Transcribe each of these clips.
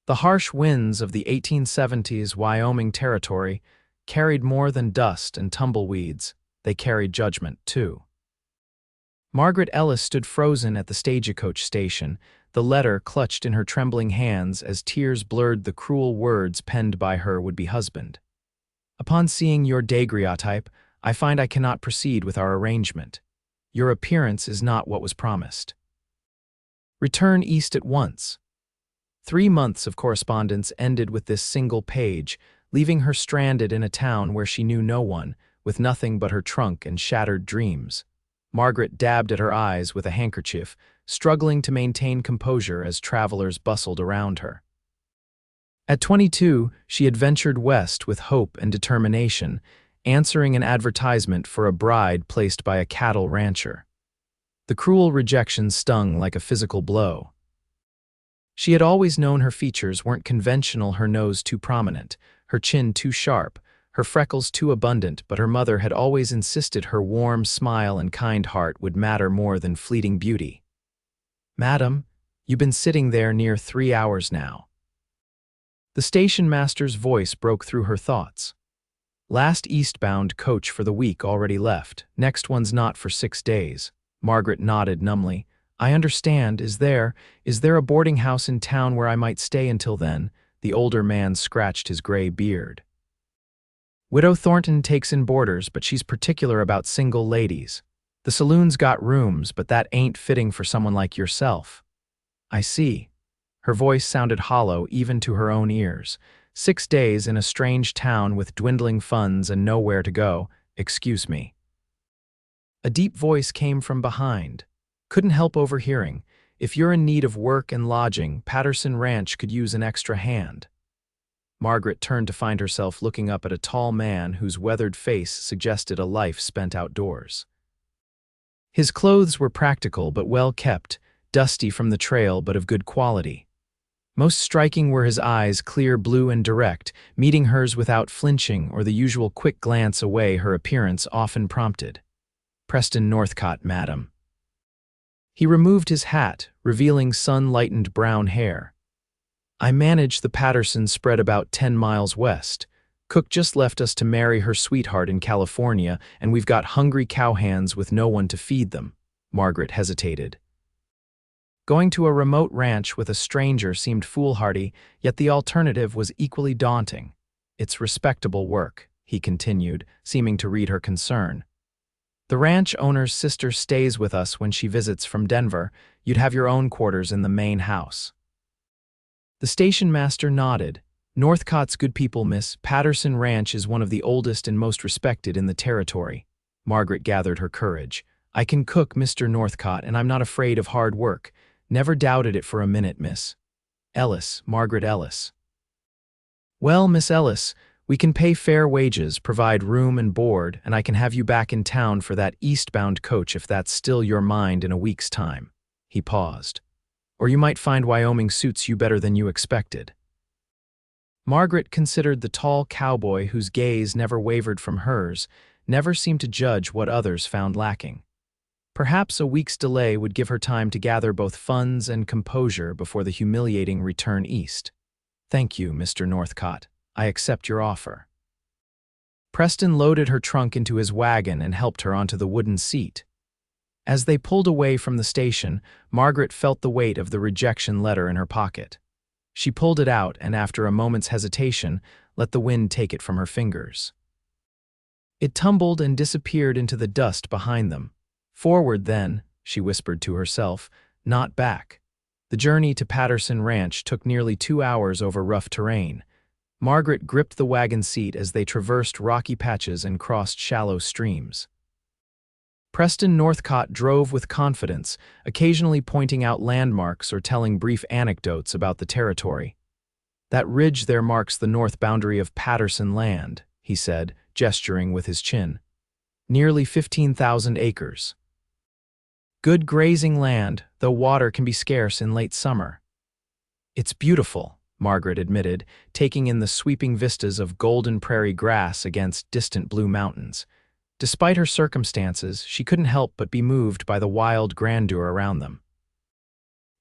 The harsh winds of the 1870s Wyoming Territory carried more than dust and tumbleweeds. They carried judgment, too. Margaret Ellis stood frozen at the stagecoach station, the letter clutched in her trembling hands as tears blurred the cruel words penned by her would-be husband. Upon seeing your daguerreotype, I find I cannot proceed with our arrangement. Your appearance is not what was promised. Return east at once. 3 months of correspondence ended with this single page, leaving her stranded in a town where she knew no one, with nothing but her trunk and shattered dreams. Margaret dabbed at her eyes with a handkerchief, struggling to maintain composure as travelers bustled around her. At 22, she adventured west with hope and determination, answering an advertisement for a bride placed by a cattle rancher. The cruel rejection stung like a physical blow. She had always known her features weren't conventional, her nose too prominent, her chin too sharp, her freckles too abundant, but her mother had always insisted her warm smile and kind heart would matter more than fleeting beauty. "Madam, you've been sitting there near 3 hours now." The station master's voice broke through her thoughts. "Last eastbound coach for the week already left. Next one's not for 6 days." Margaret nodded numbly. "I understand. Is there a boarding house in town where I might stay until then?" The older man scratched his gray beard. "Widow Thornton takes in boarders, but she's particular about single ladies. The saloon's got rooms, but that ain't fitting for someone like yourself." "I see." Her voice sounded hollow even to her own ears. 6 days in a strange town with dwindling funds and nowhere to go. "Excuse me." A deep voice came from behind. "Couldn't help overhearing. If you're in need of work and lodging, Patterson Ranch could use an extra hand." Margaret turned to find herself looking up at a tall man whose weathered face suggested a life spent outdoors. His clothes were practical but well kept, dusty from the trail but of good quality. Most striking were his eyes, clear blue and direct, meeting hers without flinching or the usual quick glance away her appearance often prompted. "Preston Northcott, madam." He removed his hat, revealing sun-lightened brown hair. "I manage the Pattersons spread about 10 miles west. Cook just left us to marry her sweetheart in California, and we've got hungry cowhands with no one to feed them." Margaret hesitated. Going to a remote ranch with a stranger seemed foolhardy, yet the alternative was equally daunting. "It's respectable work," he continued, seeming to read her concern. "The ranch owner's sister stays with us when she visits from Denver. You'd have your own quarters in the main house." The station master nodded. "Northcott's good people, miss. Patterson Ranch is one of the oldest and most respected in the territory." Margaret gathered her courage. "I can cook, Mr. Northcott, and I'm not afraid of hard work. Never doubted it for a minute, miss." "Ellis, Margaret Ellis." "Well, Miss Ellis, we can pay fair wages, provide room and board, and I can have you back in town for that eastbound coach if that's still your mind in a week's time." He paused. "Or you might find Wyoming suits you better than you expected." Margaret considered the tall cowboy whose gaze never wavered from hers, never seemed to judge what others found lacking. Perhaps a week's delay would give her time to gather both funds and composure before the humiliating return east. "Thank you, Mr. Northcott. I accept your offer." Preston loaded her trunk into his wagon and helped her onto the wooden seat. As they pulled away from the station, Margaret felt the weight of the rejection letter in her pocket. She pulled it out and, after a moment's hesitation, let the wind take it from her fingers. It tumbled and disappeared into the dust behind them. "Forward, then," she whispered to herself, "not back." The journey to Patterson Ranch took nearly 2 hours over rough terrain. Margaret gripped the wagon seat as they traversed rocky patches and crossed shallow streams. Preston Northcott drove with confidence, occasionally pointing out landmarks or telling brief anecdotes about the territory. "That ridge there marks the north boundary of Patterson land," he said, gesturing with his chin. "Nearly 15,000 acres. Good grazing land, though water can be scarce in late summer." "It's beautiful," Margaret admitted, taking in the sweeping vistas of golden prairie grass against distant blue mountains. Despite her circumstances, she couldn't help but be moved by the wild grandeur around them.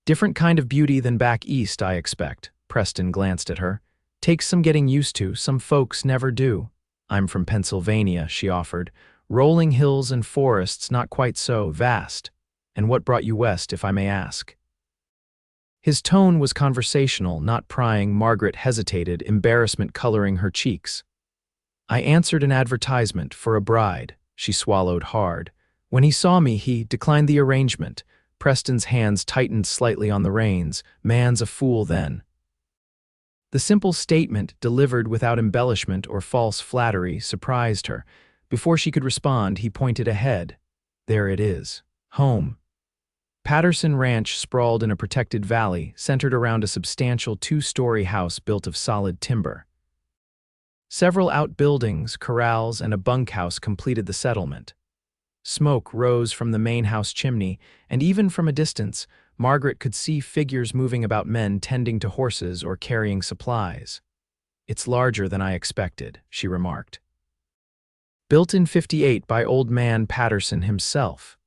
"Different kind of beauty than back east, I expect," Preston glanced at her. "Takes some getting used to, some folks never do." "I'm from Pennsylvania," she offered. "Rolling hills and forests, not quite so vast. And what brought you west, if I may ask?" His tone was conversational, not prying. Margaret hesitated, embarrassment coloring her cheeks. "I answered an advertisement for a bride." She swallowed hard. "When he saw me, he declined the arrangement." Preston's hands tightened slightly on the reins. "Man's a fool then." The simple statement, delivered without embellishment or false flattery, surprised her. Before she could respond, he pointed ahead. "There it is. Home." Patterson Ranch sprawled in a protected valley, centered around a substantial two-story house built of solid timber. Several outbuildings, corrals, and a bunkhouse completed the settlement. Smoke rose from the main house chimney, and even from a distance, Margaret could see figures moving about, men tending to horses or carrying supplies. "It's larger than I expected," she remarked. "Built in '58 by old man Patterson himself.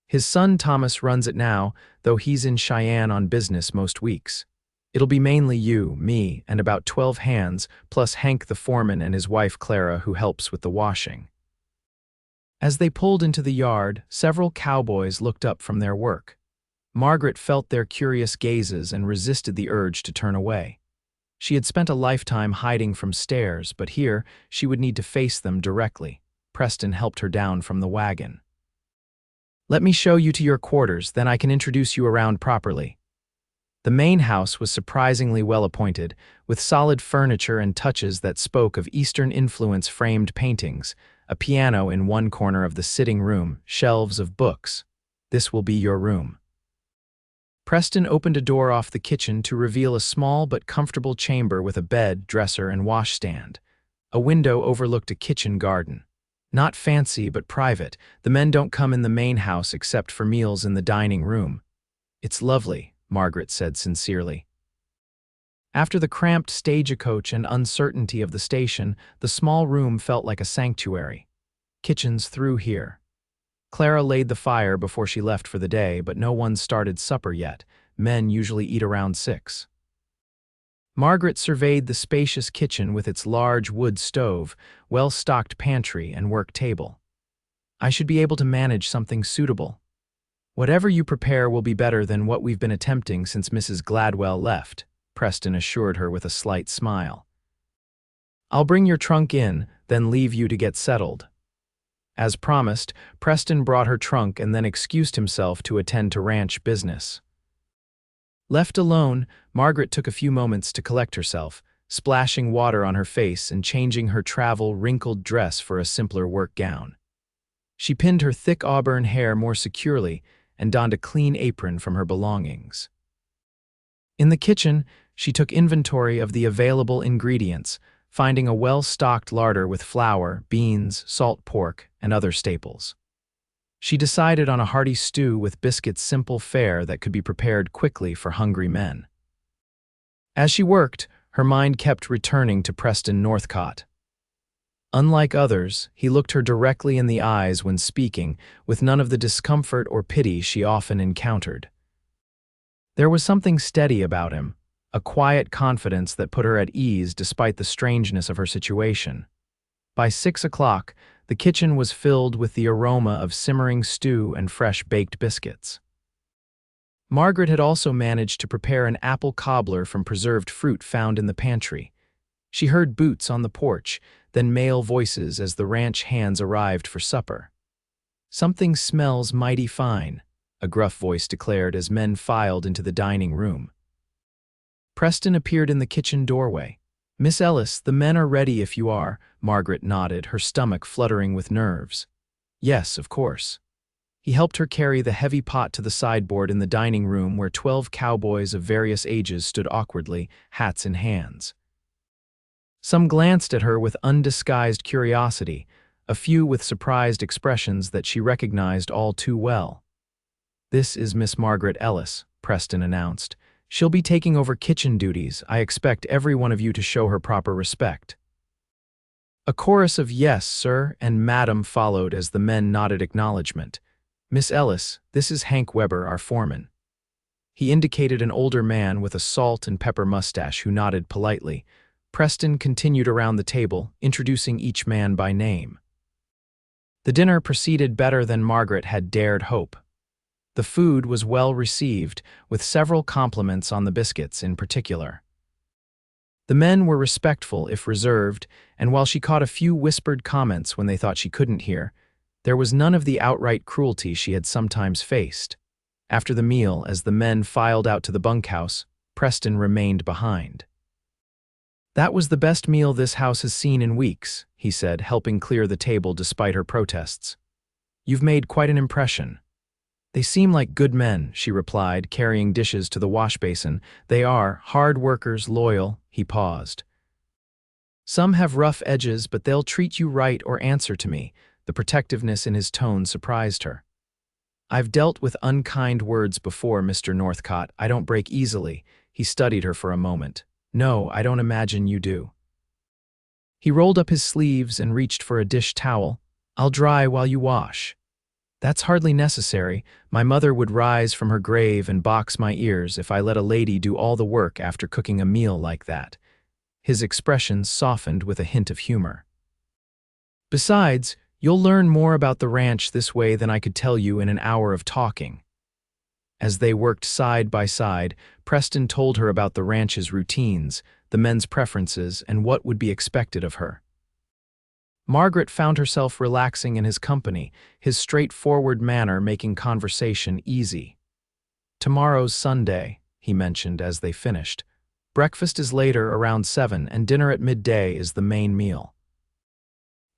His son Thomas runs it now, though he's in Cheyenne on business most weeks. It'll be mainly you, me, and about 12 hands, plus Hank the foreman and his wife Clara, who helps with the washing." As they pulled into the yard, several cowboys looked up from their work. Margaret felt their curious gazes and resisted the urge to turn away. She had spent a lifetime hiding from stares, but here she would need to face them directly. Preston helped her down from the wagon. "Let me show you to your quarters, then I can introduce you around properly." The main house was surprisingly well appointed, with solid furniture and touches that spoke of Eastern influence. Framed paintings, a piano in one corner of the sitting room, shelves of books. "This will be your room." Preston opened a door off the kitchen to reveal a small but comfortable chamber with a bed, dresser, and washstand. A window overlooked a kitchen garden. Not fancy, but private. The men don't come in the main house except for meals in the dining room. "It's lovely," Margaret said sincerely. After the cramped stagecoach and uncertainty of the station, the small room felt like a sanctuary. "Kitchen's through here." Clara laid the fire before she left for the day, but no one started supper yet. Men usually eat around 6. Margaret surveyed the spacious kitchen with its large wood stove, well-stocked pantry, and work table. "I should be able to manage something suitable. Whatever you prepare will be better than what we've been attempting since Mrs. Gladwell left," Preston assured her with a slight smile. "I'll bring your trunk in, then leave you to get settled." As promised, Preston brought her trunk and then excused himself to attend to ranch business. Left alone, Margaret took a few moments to collect herself, splashing water on her face and changing her travel-wrinkled dress for a simpler work gown. She pinned her thick auburn hair more securely and donned a clean apron from her belongings. In the kitchen, she took inventory of the available ingredients, finding a well-stocked larder with flour, beans, salt pork, and other staples. She decided on a hearty stew with biscuits, simple fare that could be prepared quickly for hungry men. As she worked, her mind kept returning to Preston Northcott. Unlike others, he looked her directly in the eyes when speaking, with none of the discomfort or pity she often encountered. There was something steady about him, a quiet confidence that put her at ease despite the strangeness of her situation. By 6 o'clock, the kitchen was filled with the aroma of simmering stew and fresh baked biscuits. Margaret had also managed to prepare an apple cobbler from preserved fruit found in the pantry. She heard boots on the porch, then male voices as the ranch hands arrived for supper. "Something smells mighty fine," a gruff voice declared as men filed into the dining room. Preston appeared in the kitchen doorway. "Miss Ellis, the men are ready if you are." Margaret nodded, her stomach fluttering with nerves. "Yes, of course." He helped her carry the heavy pot to the sideboard in the dining room where 12 cowboys of various ages stood awkwardly, hats in hands. Some glanced at her with undisguised curiosity, a few with surprised expressions that she recognized all too well. "This is Miss Margaret Ellis," Preston announced. "She'll be taking over kitchen duties. I expect every one of you to show her proper respect." A chorus of "Yes, sir," and "Madam" followed as the men nodded acknowledgement. "Miss Ellis, this is Hank Weber, our foreman." He indicated an older man with a salt and pepper mustache who nodded politely. Preston continued around the table, introducing each man by name. The dinner proceeded better than Margaret had dared hope. The food was well received, with several compliments on the biscuits in particular. The men were respectful if reserved, and while she caught a few whispered comments when they thought she couldn't hear, there was none of the outright cruelty she had sometimes faced. After the meal, as the men filed out to the bunkhouse, Preston remained behind. "That was the best meal this house has seen in weeks," he said, helping clear the table despite her protests. "You've made quite an impression." "They seem like good men," she replied, carrying dishes to the wash basin. "They are, hard workers, loyal." He paused. "Some have rough edges, but they'll treat you right or answer to me." The protectiveness in his tone surprised her. "I've dealt with unkind words before, Mr. Northcott. I don't break easily." He studied her for a moment. "No, I don't imagine you do." He rolled up his sleeves and reached for a dish towel. "I'll dry while you wash." "That's hardly necessary. My mother would rise from her grave and box my ears if I let a lady do all the work after cooking a meal like that." His expression softened with a hint of humor. "Besides, you'll learn more about the ranch this way than I could tell you in an hour of talking." As they worked side by side, Preston told her about the ranch's routines, the men's preferences, and what would be expected of her. Margaret found herself relaxing in his company, his straightforward manner making conversation easy. "Tomorrow's Sunday," he mentioned as they finished. "Breakfast is later, around 7, and dinner at midday is the main meal.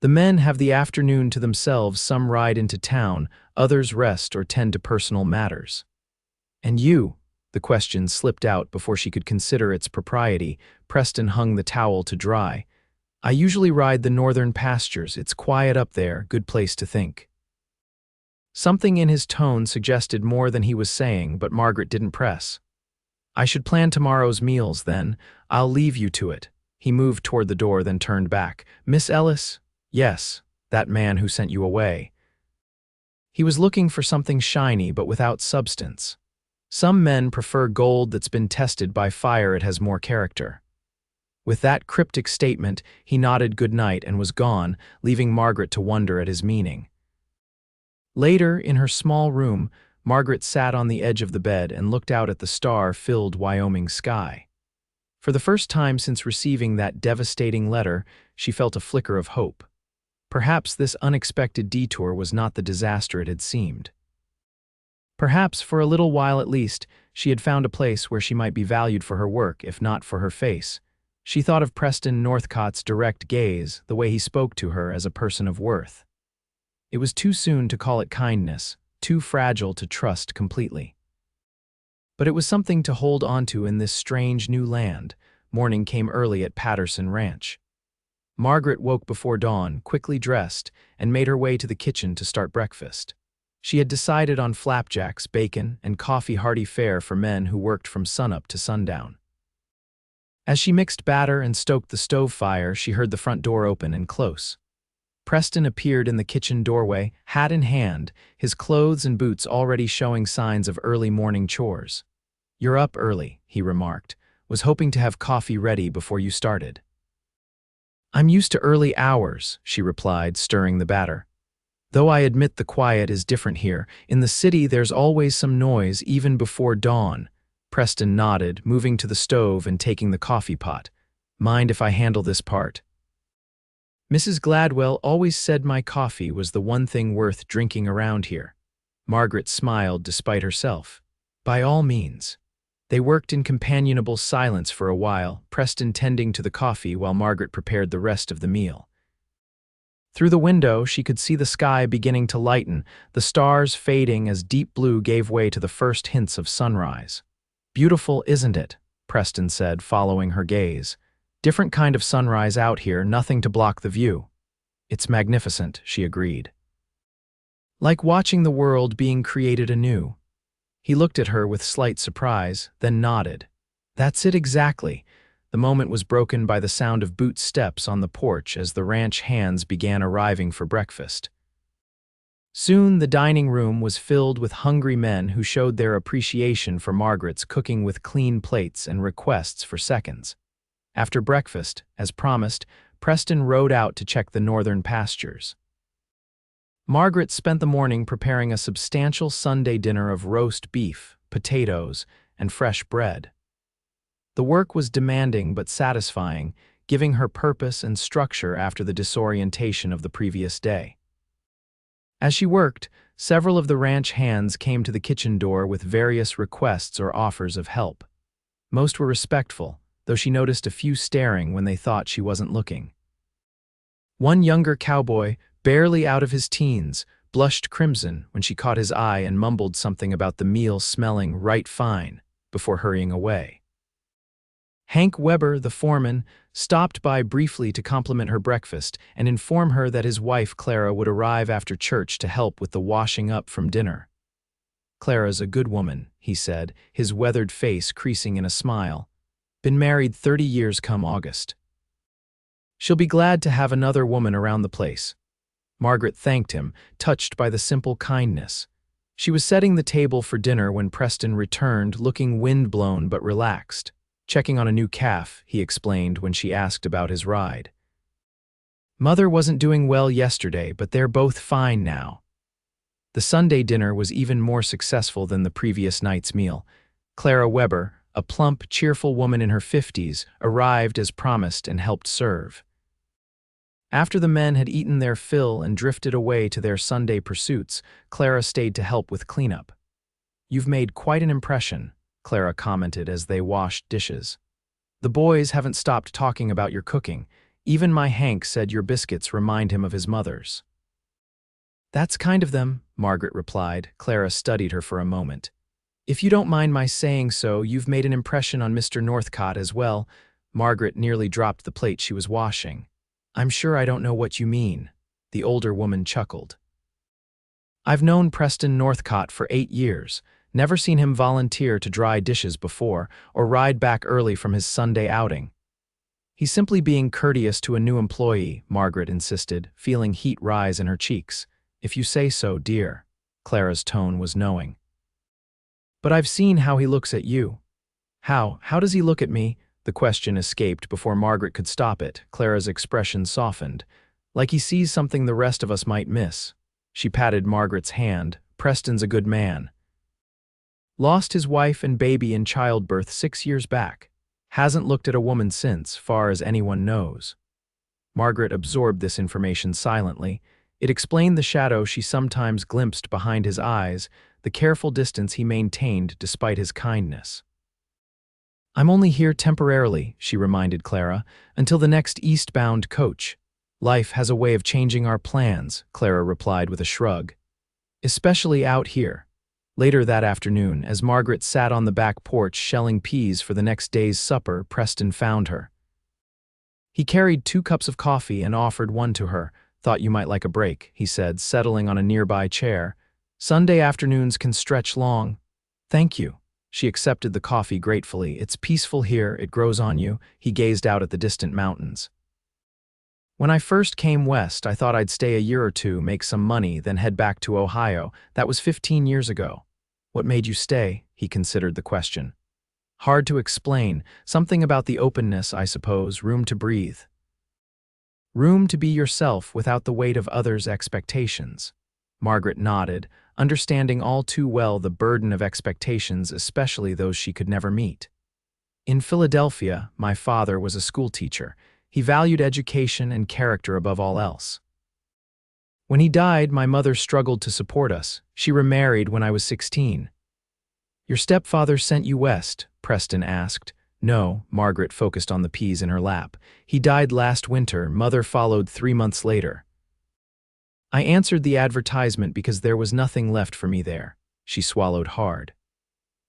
The men have the afternoon to themselves. Some ride into town, others rest or tend to personal matters." "And you?" The question slipped out before she could consider its propriety. Preston hung the towel to dry. "I usually ride the northern pastures. It's quiet up there, good place to think." Something in his tone suggested more than he was saying, but Margaret didn't press. "I should plan tomorrow's meals, then. I'll leave you to it." He moved toward the door, then turned back. "Miss Ellis?" "Yes, that man who sent you away." He was looking for something shiny but without substance. Some men prefer gold that's been tested by fire. It has more character. With that cryptic statement, he nodded goodnight and was gone, leaving Margaret to wonder at his meaning. Later, in her small room, Margaret sat on the edge of the bed and looked out at the star-filled Wyoming sky. For the first time since receiving that devastating letter, she felt a flicker of hope. Perhaps this unexpected detour was not the disaster it had seemed. Perhaps, for a little while at least, she had found a place where she might be valued for her work, if not for her face. She thought of Preston Northcott's direct gaze, the way he spoke to her, as a person of worth. It was too soon to call it kindness, too fragile to trust completely. But it was something to hold onto in this strange new land. Morning came early at Patterson Ranch. Margaret woke before dawn, quickly dressed, and made her way to the kitchen to start breakfast. She had decided on flapjacks, bacon, and coffee-hearty fare for men who worked from sunup to sundown. As she mixed batter and stoked the stove fire, she heard the front door open and close. Preston appeared in the kitchen doorway, hat in hand, his clothes and boots already showing signs of early morning chores. "You're up early," he remarked. "Was hoping to have coffee ready before you started." "I'm used to early hours," she replied, stirring the batter. "Though I admit the quiet is different here. In the city there's always some noise even before dawn." Preston nodded, moving to the stove and taking the coffee pot. "Mind if I handle this part?" "Mrs. Gladwell always said my coffee was the one thing worth drinking around here." Margaret smiled despite herself. "By all means." They worked in companionable silence for a while, Preston tending to the coffee while Margaret prepared the rest of the meal. Through the window, she could see the sky beginning to lighten, the stars fading as deep blue gave way to the first hints of sunrise. "Beautiful, isn't it?" Preston said, following her gaze. "Different kind of sunrise out here, nothing to block the view." "It's magnificent," she agreed. "Like watching the world being created anew." He looked at her with slight surprise, then nodded. "That's it exactly." The moment was broken by the sound of boot steps on the porch as the ranch hands began arriving for breakfast. Soon the dining room was filled with hungry men who showed their appreciation for Margaret's cooking with clean plates and requests for seconds. After breakfast, as promised, Preston rode out to check the northern pastures. Margaret spent the morning preparing a substantial Sunday dinner of roast beef, potatoes, and fresh bread. The work was demanding but satisfying, giving her purpose and structure after the disorientation of the previous day. As she worked, several of the ranch hands came to the kitchen door with various requests or offers of help. Most were respectful, though she noticed a few staring when they thought she wasn't looking. One younger cowboy, barely out of his teens, blushed crimson when she caught his eye and mumbled something about the meal smelling right fine before hurrying away. Hank Weber, the foreman, stopped by briefly to compliment her breakfast and inform her that his wife Clara would arrive after church to help with the washing up from dinner. "Clara's a good woman," he said, his weathered face creasing in a smile. "Been married 30 years come August. She'll be glad to have another woman around the place." Margaret thanked him, touched by the simple kindness. She was setting the table for dinner when Preston returned, looking windblown but relaxed. "Checking on a new calf," he explained when she asked about his ride. "Mother wasn't doing well yesterday, but they're both fine now." The Sunday dinner was even more successful than the previous night's meal. Clara Weber, a plump, cheerful woman in her 50s, arrived as promised and helped serve. After the men had eaten their fill and drifted away to their Sunday pursuits, Clara stayed to help with cleanup. "You've made quite an impression," Clara commented as they washed dishes. "The boys haven't stopped talking about your cooking. Even my Hank said your biscuits remind him of his mother's." "That's kind of them," Margaret replied. Clara studied her for a moment. "If you don't mind my saying so, you've made an impression on Mr. Northcott as well." Margaret nearly dropped the plate she was washing. "I'm sure I don't know what you mean," the older woman chuckled. "I've known Preston Northcott for 8 years. Never seen him volunteer to dry dishes before or ride back early from his Sunday outing." "He's simply being courteous to a new employee," Margaret insisted, feeling heat rise in her cheeks. "If you say so, dear." Clara's tone was knowing. "But I've seen how he looks at you." How does he look at me?" The question escaped before Margaret could stop it. Clara's expression softened. "Like he sees something the rest of us might miss." She patted Margaret's hand. "Preston's a good man. Lost his wife and baby in childbirth 6 years back. Hasn't looked at a woman since, far as anyone knows." Margaret absorbed this information silently. It explained the shadow she sometimes glimpsed behind his eyes, the careful distance he maintained despite his kindness. "I'm only here temporarily," she reminded Clara, "until the next eastbound coach." "Life has a way of changing our plans," Clara replied with a shrug. "Especially out here." Later that afternoon, as Margaret sat on the back porch shelling peas for the next day's supper, Preston found her. He carried 2 cups of coffee and offered one to her. "Thought you might like a break," he said, settling on a nearby chair. "Sunday afternoons can stretch long." "Thank you." She accepted the coffee gratefully. "It's peaceful here, it grows on you." He gazed out at the distant mountains. "When I first came west, I thought I'd stay a year or two, make some money, then head back to Ohio. That was 15 years ago. What made you stay?" He considered the question. "Hard to explain. Something about the openness, I suppose, room to breathe. Room to be yourself without the weight of others' expectations." Margaret nodded, understanding all too well the burden of expectations, especially those she could never meet. "In Philadelphia, my father was a schoolteacher. He valued education and character above all else. When he died, my mother struggled to support us. She remarried when I was 16. "Your stepfather sent you west?" Preston asked. "No," Margaret focused on the peas in her lap. "He died last winter. Mother followed 3 months later. I answered the advertisement because there was nothing left for me there." She swallowed hard.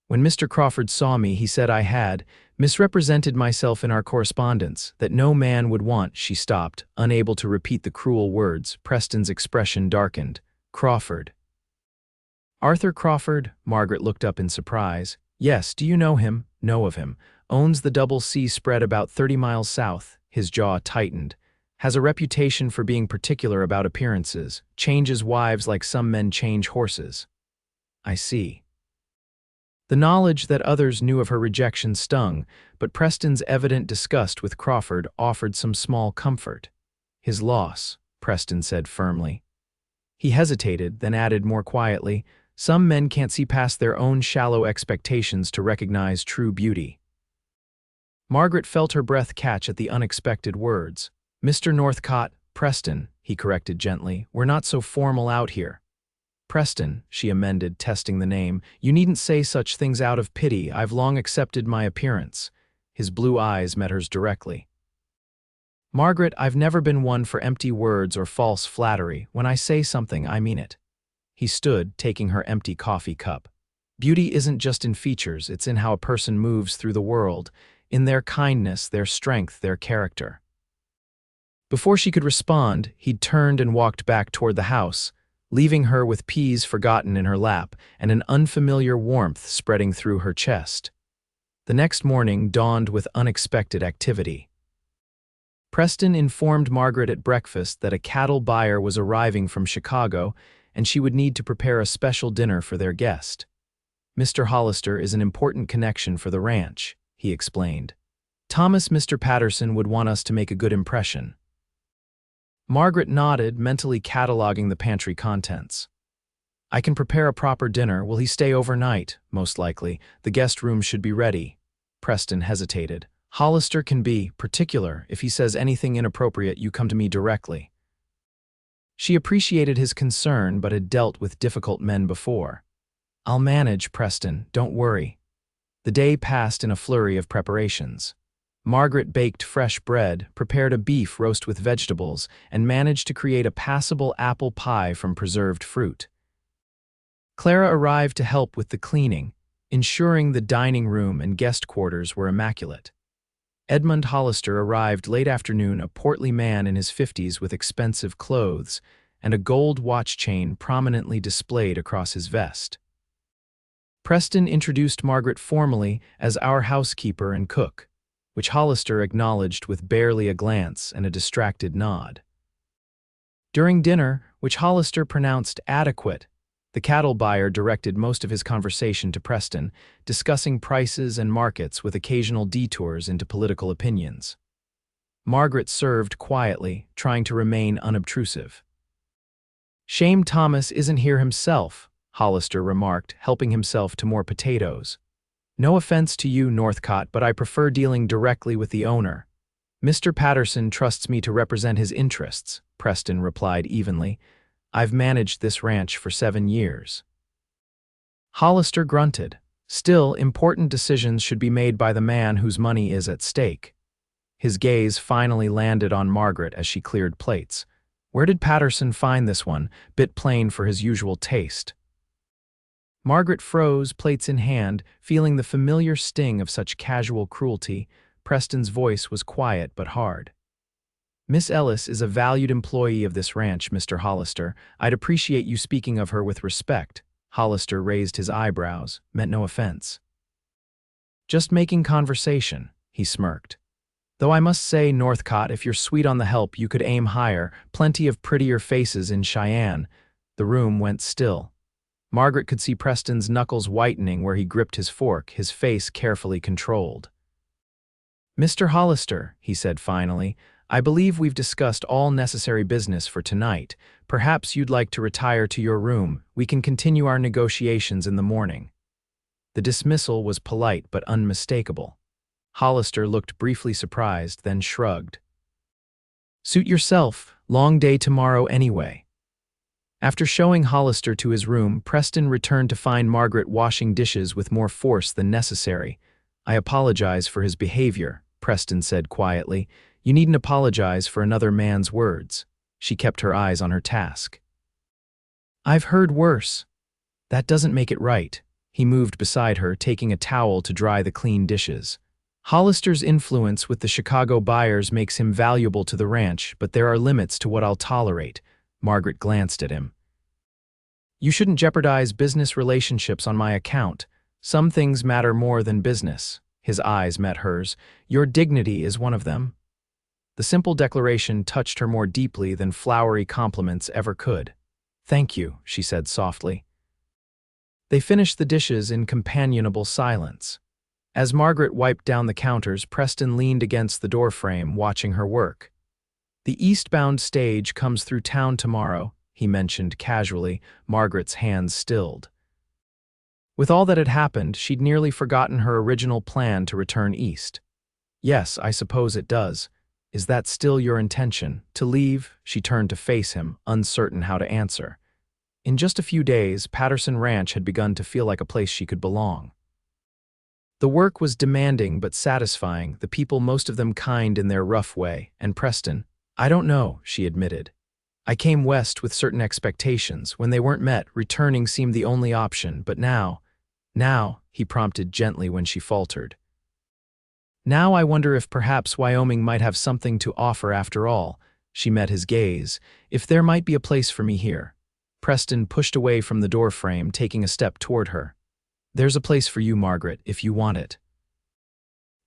"When Mr. Crawford saw me, he said I had misrepresented myself in our correspondence, that no man would want." She stopped, unable to repeat the cruel words. Preston's expression darkened. "Crawford." "Arthur Crawford?" Margaret looked up in surprise. "Yes, do you know him?" "Know of him. Owns the Double C spread about 30 miles south." His jaw tightened. Has a reputation for being particular about appearances, changes wives like some men change horses. I see. The knowledge that others knew of her rejection stung, but Preston's evident disgust with Crawford offered some small comfort. His loss, Preston said firmly. He hesitated, then added more quietly, some men can't see past their own shallow expectations to recognize true beauty. Margaret felt her breath catch at the unexpected words. Mr. Northcott, Preston, he corrected gently, we're not so formal out here. Preston, she amended, testing the name, you needn't say such things out of pity, I've long accepted my appearance. His blue eyes met hers directly. Margaret, I've never been one for empty words or false flattery. When I say something, I mean it. He stood, taking her empty coffee cup. Beauty isn't just in features, it's in how a person moves through the world, in their kindness, their strength, their character. Before she could respond, he'd turned and walked back toward the house, leaving her with peas forgotten in her lap and an unfamiliar warmth spreading through her chest. The next morning dawned with unexpected activity. Preston informed Margaret at breakfast that a cattle buyer was arriving from Chicago and she would need to prepare a special dinner for their guest. Mr. Hollister is an important connection for the ranch, he explained. Mr. Patterson would want us to make a good impression. Margaret nodded, mentally cataloging the pantry contents. I can prepare a proper dinner. Will he stay overnight? Most likely. The guest room should be ready. Preston hesitated. Hollister can be particular. If he says anything inappropriate, you come to me directly. She appreciated his concern, but had dealt with difficult men before. I'll manage, Preston. Don't worry. The day passed in a flurry of preparations. Margaret baked fresh bread, prepared a beef roast with vegetables, and managed to create a passable apple pie from preserved fruit. Clara arrived to help with the cleaning, ensuring the dining room and guest quarters were immaculate. Edmund Hollister arrived late afternoon, a portly man in his 50s with expensive clothes and a gold watch chain prominently displayed across his vest. Preston introduced Margaret formally as our housekeeper and cook, which Hollister acknowledged with barely a glance and a distracted nod. During dinner, which Hollister pronounced adequate, the cattle buyer directed most of his conversation to Preston, discussing prices and markets with occasional detours into political opinions. Margaret served quietly, trying to remain unobtrusive. Shame Thomas isn't here himself, Hollister remarked, helping himself to more potatoes. No offense to you, Northcott, but I prefer dealing directly with the owner. Mr. Patterson trusts me to represent his interests, Preston replied evenly. I've managed this ranch for 7 years. Hollister grunted. Still, important decisions should be made by the man whose money is at stake. His gaze finally landed on Margaret as she cleared plates. Where did Patterson find this one, bit plain for his usual taste? Margaret froze, plates in hand, feeling the familiar sting of such casual cruelty. Preston's voice was quiet but hard. Miss Ellis is a valued employee of this ranch, Mr. Hollister. I'd appreciate you speaking of her with respect. Hollister raised his eyebrows, meant no offense. Just making conversation, he smirked. Though I must say, Northcott, if you're sweet on the help, you could aim higher. Plenty of prettier faces in Cheyenne. The room went still. Margaret could see Preston's knuckles whitening where he gripped his fork, his face carefully controlled. Mr. Hollister, he said finally, I believe we've discussed all necessary business for tonight. Perhaps you'd like to retire to your room. We can continue our negotiations in the morning. The dismissal was polite but unmistakable. Hollister looked briefly surprised, then shrugged. Suit yourself. Long day tomorrow anyway. After showing Hollister to his room, Preston returned to find Margaret washing dishes with more force than necessary. I apologize for his behavior, Preston said quietly. You needn't apologize for another man's words. She kept her eyes on her task. I've heard worse. That doesn't make it right. He moved beside her, taking a towel to dry the clean dishes. Hollister's influence with the Chicago buyers makes him valuable to the ranch, but there are limits to what I'll tolerate. Margaret glanced at him. You shouldn't jeopardize business relationships on my account. Some things matter more than business. His eyes met hers. Your dignity is one of them. The simple declaration touched her more deeply than flowery compliments ever could. "Thank you," she said softly. They finished the dishes in companionable silence. As Margaret wiped down the counters, Preston leaned against the doorframe, watching her work. "The eastbound stage comes through town tomorrow," he mentioned casually, Margaret's hands stilled. With all that had happened, she'd nearly forgotten her original plan to return east. "Yes, I suppose it does. Is that still your intention, to leave?" She turned to face him, uncertain how to answer. In just a few days, Patterson Ranch had begun to feel like a place she could belong. The work was demanding but satisfying, the people, most of them kind in their rough way, and Preston, "I don't know," she admitted. "I came west with certain expectations. When they weren't met, returning seemed the only option, but now, he prompted gently when she faltered. "Now I wonder if perhaps Wyoming might have something to offer after all." She met his gaze. "If there might be a place for me here." Preston pushed away from the doorframe, taking a step toward her. "There's a place for you, Margaret, if you want it."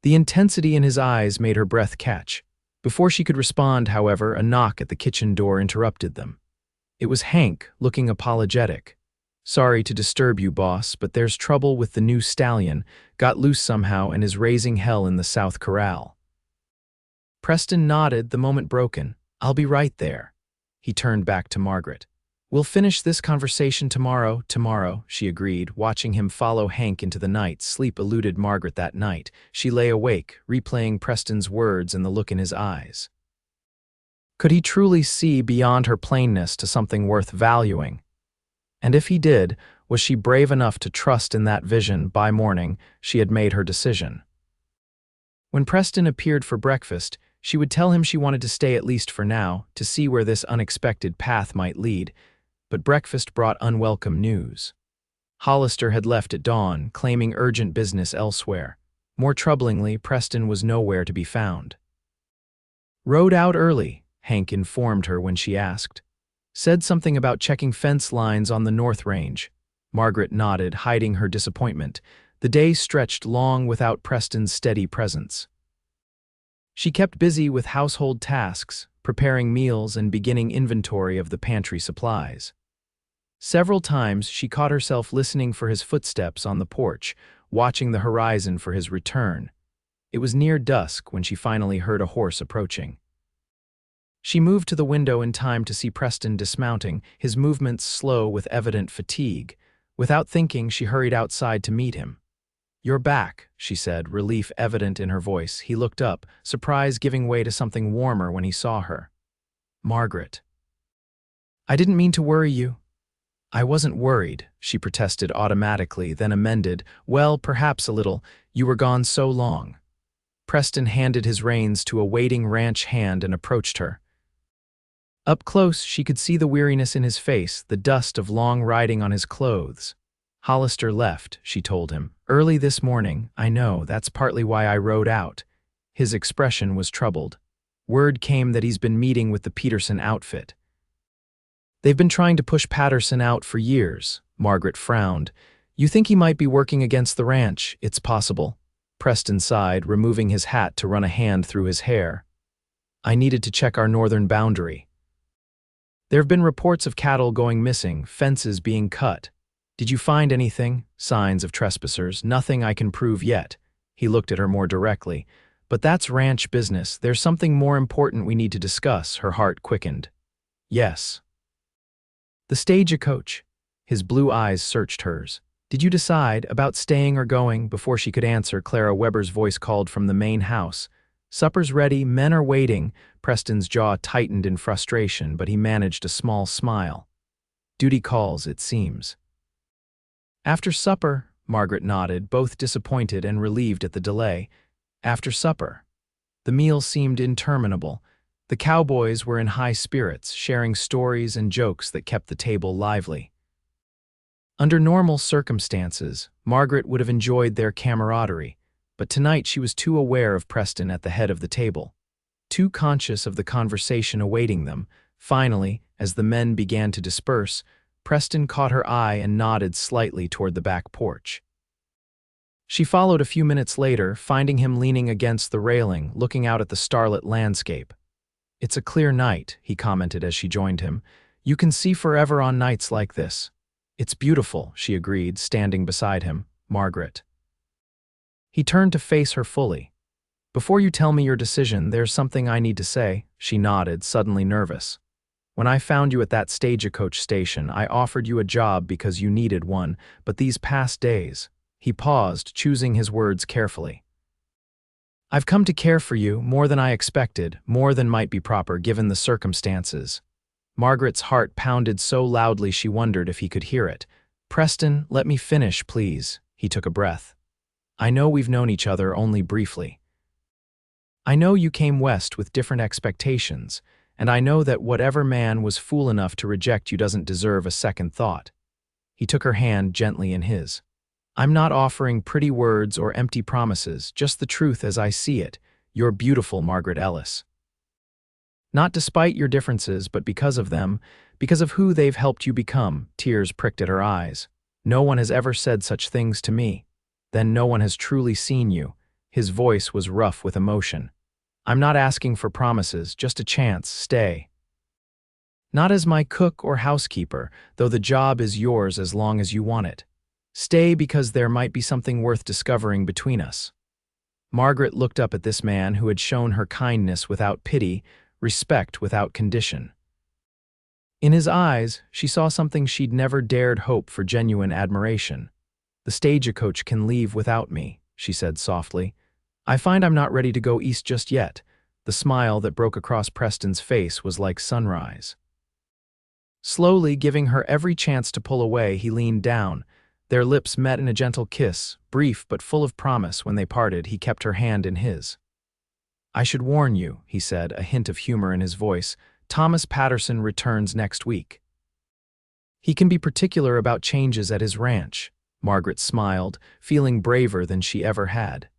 The intensity in his eyes made her breath catch. Before she could respond, however, a knock at the kitchen door interrupted them. It was Hank, looking apologetic. "Sorry to disturb you, boss, but there's trouble with the new stallion. Got loose somehow and is raising hell in the South Corral." Preston nodded, the moment broken. "I'll be right there." He turned back to Margaret. "We'll finish this conversation tomorrow," she agreed, watching him follow Hank into the night. Sleep eluded Margaret that night. She lay awake, replaying Preston's words and the look in his eyes. Could he truly see beyond her plainness to something worth valuing? And if he did, was she brave enough to trust in that vision? By morning, she had made her decision. When Preston appeared for breakfast, she would tell him she wanted to stay at least for now, to see where this unexpected path might lead. But breakfast brought unwelcome news. Hollister had left at dawn, claiming urgent business elsewhere. More troublingly, Preston was nowhere to be found. "Rode out early," Hank informed her when she asked. "Said something about checking fence lines on the North Range." Margaret nodded, hiding her disappointment. The day stretched long without Preston's steady presence. She kept busy with household tasks, preparing meals and beginning inventory of the pantry supplies. Several times she caught herself listening for his footsteps on the porch, watching the horizon for his return. It was near dusk when she finally heard a horse approaching. She moved to the window in time to see Preston dismounting, his movements slow with evident fatigue. Without thinking, she hurried outside to meet him. "You're back," she said, relief evident in her voice. He looked up, surprise giving way to something warmer when he saw her. "Margaret." "I didn't mean to worry you." "I wasn't worried," she protested automatically, then amended, "Well, perhaps a little. You were gone so long." Preston handed his reins to a waiting ranch hand and approached her. Up close, she could see the weariness in his face, the dust of long riding on his clothes. "Hollister left," she told him. "Early this morning. I know, that's partly why I rode out." His expression was troubled. "Word came that he's been meeting with the Peterson outfit." "They've been trying to push Patterson out for years." Margaret frowned. "You think he might be working against the ranch?" "It's possible." Preston sighed, removing his hat to run a hand through his hair. "I needed to check our northern boundary. There have been reports of cattle going missing, fences being cut. Did you find anything? Signs of trespassers? Nothing I can prove yet." He looked at her more directly. "But that's ranch business. There's something more important we need to discuss." Her heart quickened. "Yes." "The stagecoach." His blue eyes searched hers. "Did you decide about staying or going?" Before she could answer, Clara Weber's voice called from the main house. "Supper's ready, men are waiting." Preston's jaw tightened in frustration, but he managed a small smile. "Duty calls, it seems." "After supper," Margaret nodded, both disappointed and relieved at the delay. After supper. The meal seemed interminable. The Cowboys were in high spirits, sharing stories and jokes that kept the table lively. Under normal circumstances, Margaret would have enjoyed their camaraderie, but tonight she was too aware of Preston at the head of the table, too conscious of the conversation awaiting them. Finally, as the men began to disperse, Preston caught her eye and nodded slightly toward the back porch. She followed a few minutes later, finding him leaning against the railing, looking out at the starlit landscape. "It's a clear night," he commented as she joined him. "You can see forever on nights like this." "It's beautiful," she agreed, standing beside him. "Margaret." He turned to face her fully. "Before you tell me your decision, there's something I need to say." She nodded, suddenly nervous. "When I found you at that stagecoach station, I offered you a job because you needed one, but these past days—" He paused, choosing his words carefully. "I've come to care for you more than I expected, more than might be proper given the circumstances." Margaret's heart pounded so loudly she wondered if he could hear it. "Preston, let me finish, please." He took a breath. "I know we've known each other only briefly. I know you came west with different expectations, and I know that whatever man was fool enough to reject you doesn't deserve a second thought." He took her hand gently in his. "I'm not offering pretty words or empty promises, just the truth as I see it. You're beautiful, Margaret Ellis. Not despite your differences, but because of them, because of who they've helped you become." Tears pricked at her eyes. "No one has ever said such things to me. Then no one has truly seen you." His voice was rough with emotion. "I'm not asking for promises, just a chance. Stay. Not as my cook or housekeeper, though the job is yours as long as you want it. Stay because there might be something worth discovering between us." Margaret looked up at this man who had shown her kindness without pity, respect without condition. In his eyes, she saw something she'd never dared hope for: genuine admiration. "The stagecoach can leave without me," she said softly. "I find I'm not ready to go east just yet." The smile that broke across Preston's face was like sunrise. Slowly, giving her every chance to pull away, he leaned down. Their lips met in a gentle kiss, brief but full of promise. When they parted, he kept her hand in his. "I should warn you," he said, a hint of humor in his voice. "Thomas Patterson returns next week. He can be particular about changes at his ranch." Margaret smiled, feeling braver than she ever had.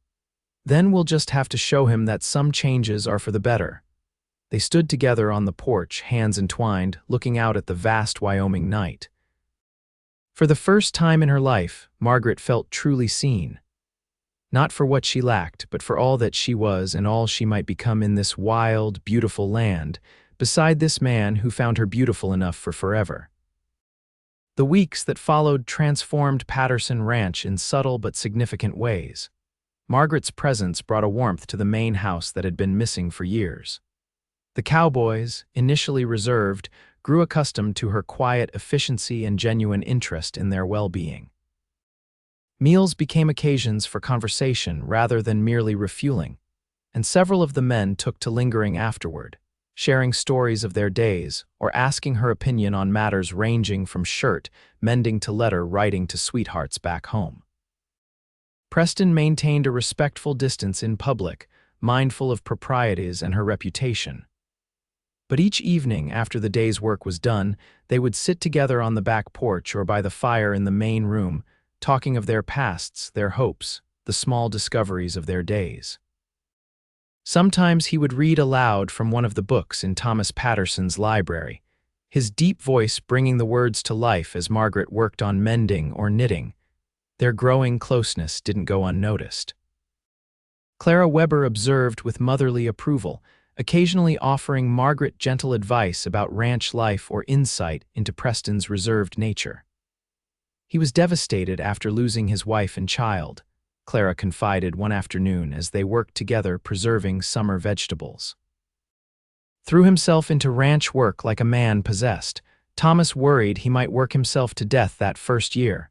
"Then we'll just have to show him that some changes are for the better." They stood together on the porch, hands entwined, looking out at the vast Wyoming night. For the first time in her life, Margaret felt truly seen. Not for what she lacked, but for all that she was and all she might become in this wild, beautiful land, beside this man who found her beautiful enough for forever. The weeks that followed transformed Patterson Ranch in subtle but significant ways. Margaret's presence brought a warmth to the main house that had been missing for years. The Cowboys, initially reserved, grew accustomed to her quiet efficiency and genuine interest in their well-being. Meals became occasions for conversation rather than merely refueling, and several of the men took to lingering afterward, sharing stories of their days or asking her opinion on matters ranging from shirt mending to letter writing to sweethearts back home. Preston maintained a respectful distance in public, mindful of proprieties and her reputation. But each evening after the day's work was done, they would sit together on the back porch or by the fire in the main room, talking of their pasts, their hopes, the small discoveries of their days. Sometimes he would read aloud from one of the books in Thomas Patterson's library, his deep voice bringing the words to life as Margaret worked on mending or knitting. Their growing closeness didn't go unnoticed. Clara Weber observed with motherly approval, occasionally offering Margaret gentle advice about ranch life or insight into Preston's reserved nature. "He was devastated after losing his wife and child," Clara confided one afternoon as they worked together preserving summer vegetables. "Threw himself into ranch work like a man possessed. Thomas worried he might work himself to death that first year.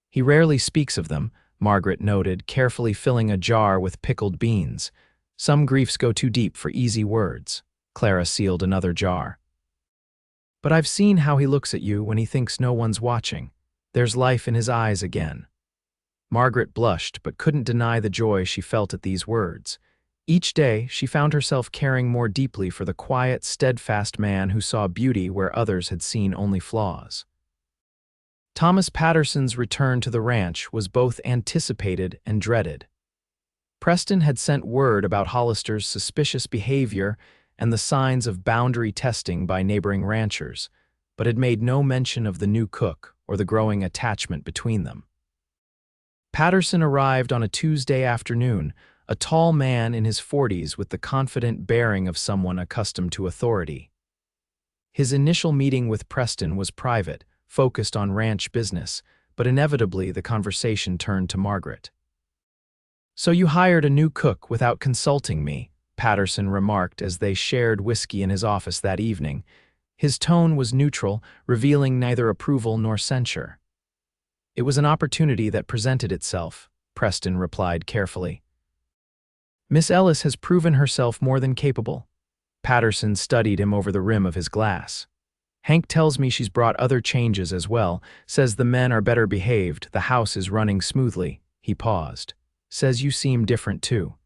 He rarely speaks of them," Margaret noted, carefully filling a jar with pickled beans. "Some griefs go too deep for easy words." Clara sealed another jar. "But I've seen how he looks at you when he thinks no one's watching. There's life in his eyes again." Margaret blushed but couldn't deny the joy she felt at these words. Each day, she found herself caring more deeply for the quiet, steadfast man who saw beauty where others had seen only flaws. Thomas Patterson's return to the ranch was both anticipated and dreaded. Preston had sent word about Hollister's suspicious behavior and the signs of boundary testing by neighboring ranchers, but had made no mention of the new cook or the growing attachment between them. Patterson arrived on a Tuesday afternoon, a tall man in his 40s with the confident bearing of someone accustomed to authority. His initial meeting with Preston was private, focused on ranch business, but inevitably the conversation turned to Margaret. "So you hired a new cook without consulting me," Patterson remarked as they shared whiskey in his office that evening. His tone was neutral, revealing neither approval nor censure. "It was an opportunity that presented itself," Preston replied carefully. "Miss Ellis has proven herself more than capable." Patterson studied him over the rim of his glass. "Hank tells me she's brought other changes as well, says the men are better behaved, the house is running smoothly." He paused. "Says you seem different too."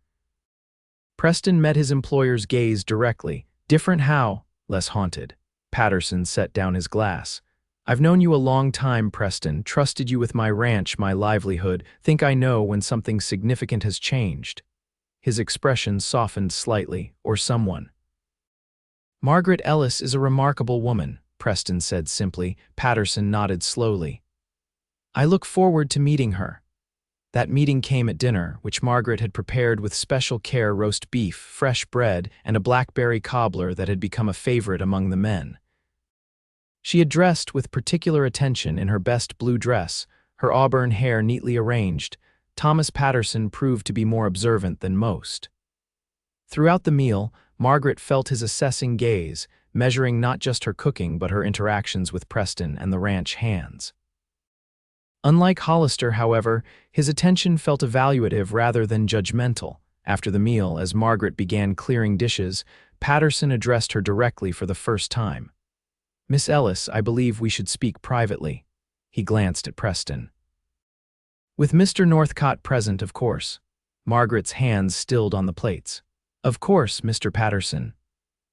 Preston met his employer's gaze directly. "Different how?" "Less haunted." Patterson set down his glass. "I've known you a long time, Preston, trusted you with my ranch, my livelihood, think I know when something significant has changed." His expression softened slightly. "Or someone." "Margaret Ellis is a remarkable woman," Preston said simply. Patterson nodded slowly. "I look forward to meeting her." That meeting came at dinner, which Margaret had prepared with special care: roast beef, fresh bread, and a blackberry cobbler that had become a favorite among the men. She had dressed with particular attention in her best blue dress, her auburn hair neatly arranged. Thomas Patterson proved to be more observant than most. Throughout the meal, Margaret felt his assessing gaze, measuring not just her cooking but her interactions with Preston and the ranch hands. Unlike Hollister, however, his attention felt evaluative rather than judgmental. After the meal, as Margaret began clearing dishes, Patterson addressed her directly for the first time. "Miss Ellis, I believe we should speak privately." He glanced at Preston. "With Mr. Northcott present, of course." Margaret's hands stilled on the plates. "Of course, Mr. Patterson."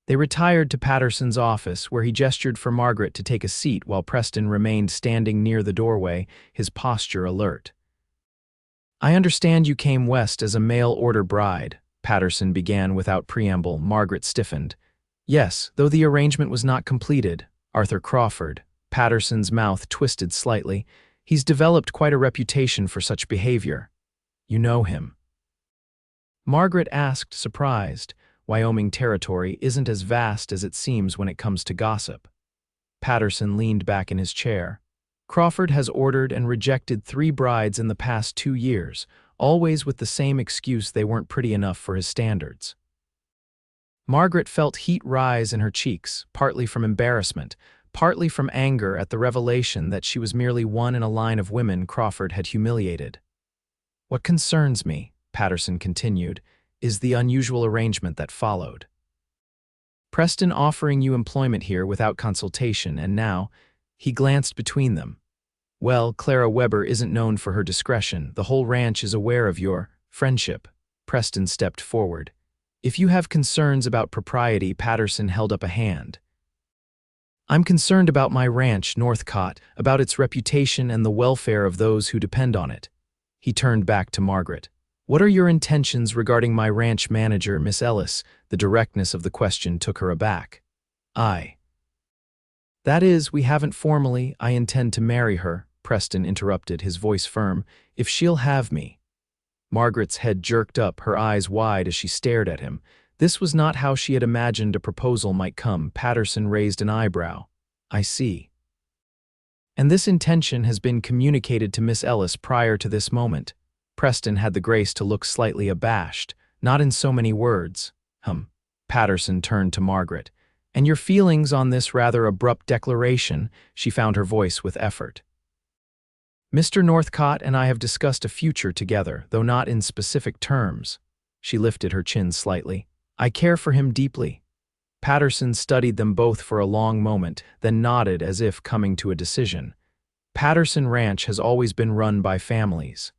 They retired to Patterson's office, where he gestured for Margaret to take a seat while Preston remained standing near the doorway, his posture alert. "I understand you came west as a mail-order bride," Patterson began without preamble. Margaret stiffened. "Yes, though the arrangement was not completed." "Arthur Crawford." Patterson's mouth twisted slightly. "He's developed quite a reputation for such behavior." "You know him?" Margaret asked, surprised. Wyoming Territory isn't as vast as it seems when it comes to gossip. Patterson leaned back in his chair. "Crawford has ordered and rejected 3 brides in the past 2 years, always with the same excuse: they weren't pretty enough for his standards." Margaret felt heat rise in her cheeks, partly from embarrassment, partly from anger at the revelation that she was merely one in a line of women Crawford had humiliated. "What concerns me," Patterson continued, "is the unusual arrangement that followed. Preston offering you employment here without consultation, and now—" He glanced between them. "Well, Clara Weber isn't known for her discretion. The whole ranch is aware of your friendship." Preston stepped forward. "If you have concerns about propriety," Patterson held up a hand. "I'm concerned about my ranch, Northcott, about its reputation and the welfare of those who depend on it." He turned back to Margaret. "What are your intentions regarding my ranch manager, Miss Ellis?" The directness of the question took her aback. "That is, we haven't formally. I intend to marry her," Preston interrupted, his voice firm, "if she'll have me." Margaret's head jerked up, her eyes wide as she stared at him. This was not how she had imagined a proposal might come. Patterson raised an eyebrow. "I see. And this intention has been communicated to Miss Ellis prior to this moment?" Preston had the grace to look slightly abashed. "Not in so many words." Patterson turned to Margaret. "And your feelings on this rather abrupt declaration?" She found her voice with effort. "Mr. Northcott and I have discussed a future together, though not in specific terms." She lifted her chin slightly. "I care for him deeply." Patterson studied them both for a long moment, then nodded as if coming to a decision. "Patterson Ranch has always been run by families.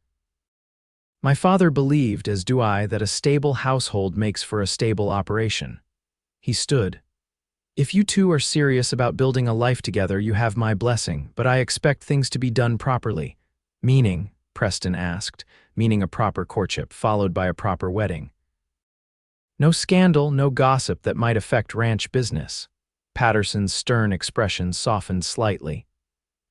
My father believed, as do I, that a stable household makes for a stable operation." He stood. "If you two are serious about building a life together, you have my blessing, but I expect things to be done properly." "Meaning?" Preston asked. "Meaning a proper courtship, followed by a proper wedding. No scandal, no gossip that might affect ranch business." Patterson's stern expression softened slightly.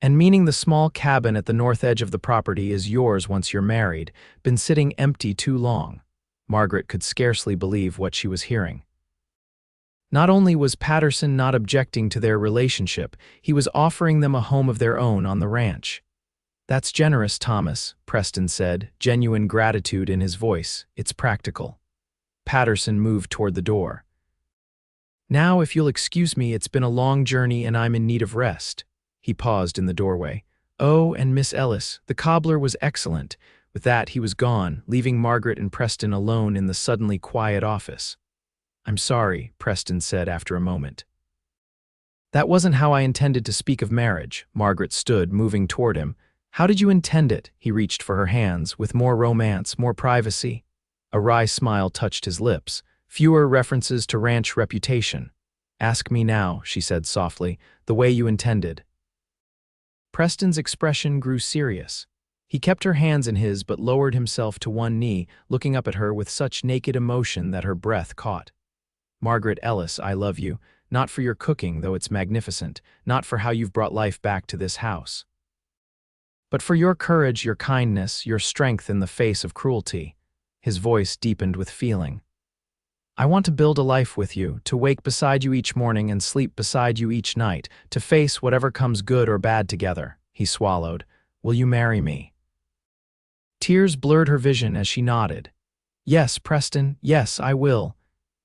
"And meaning the small cabin at the north edge of the property is yours once you're married, been sitting empty too long." Margaret could scarcely believe what she was hearing. Not only was Patterson not objecting to their relationship, he was offering them a home of their own on the ranch. "That's generous, Thomas," Preston said, genuine gratitude in his voice. "It's practical." Patterson moved toward the door. "Now, if you'll excuse me, it's been a long journey and I'm in need of rest." He paused in the doorway. "Oh, and Miss Ellis, the cobbler was excellent." With that, he was gone, leaving Margaret and Preston alone in the suddenly quiet office. "I'm sorry," Preston said after a moment. "That wasn't how I intended to speak of marriage." Margaret stood, moving toward him. "How did you intend it?" He reached for her hands. "With more romance, more privacy?" A wry smile touched his lips. "Fewer references to ranch reputation." "Ask me now," she said softly, "the way you intended." Preston's expression grew serious. He kept her hands in his but lowered himself to one knee, looking up at her with such naked emotion that her breath caught. "Margaret Ellis, I love you, not for your cooking, though it's magnificent, not for how you've brought life back to this house, but for your courage, your kindness, your strength in the face of cruelty." His voice deepened with feeling. "I want to build a life with you, to wake beside you each morning and sleep beside you each night, to face whatever comes good or bad together." He swallowed. "Will you marry me?" Tears blurred her vision as she nodded. "Yes, Preston, yes, I will."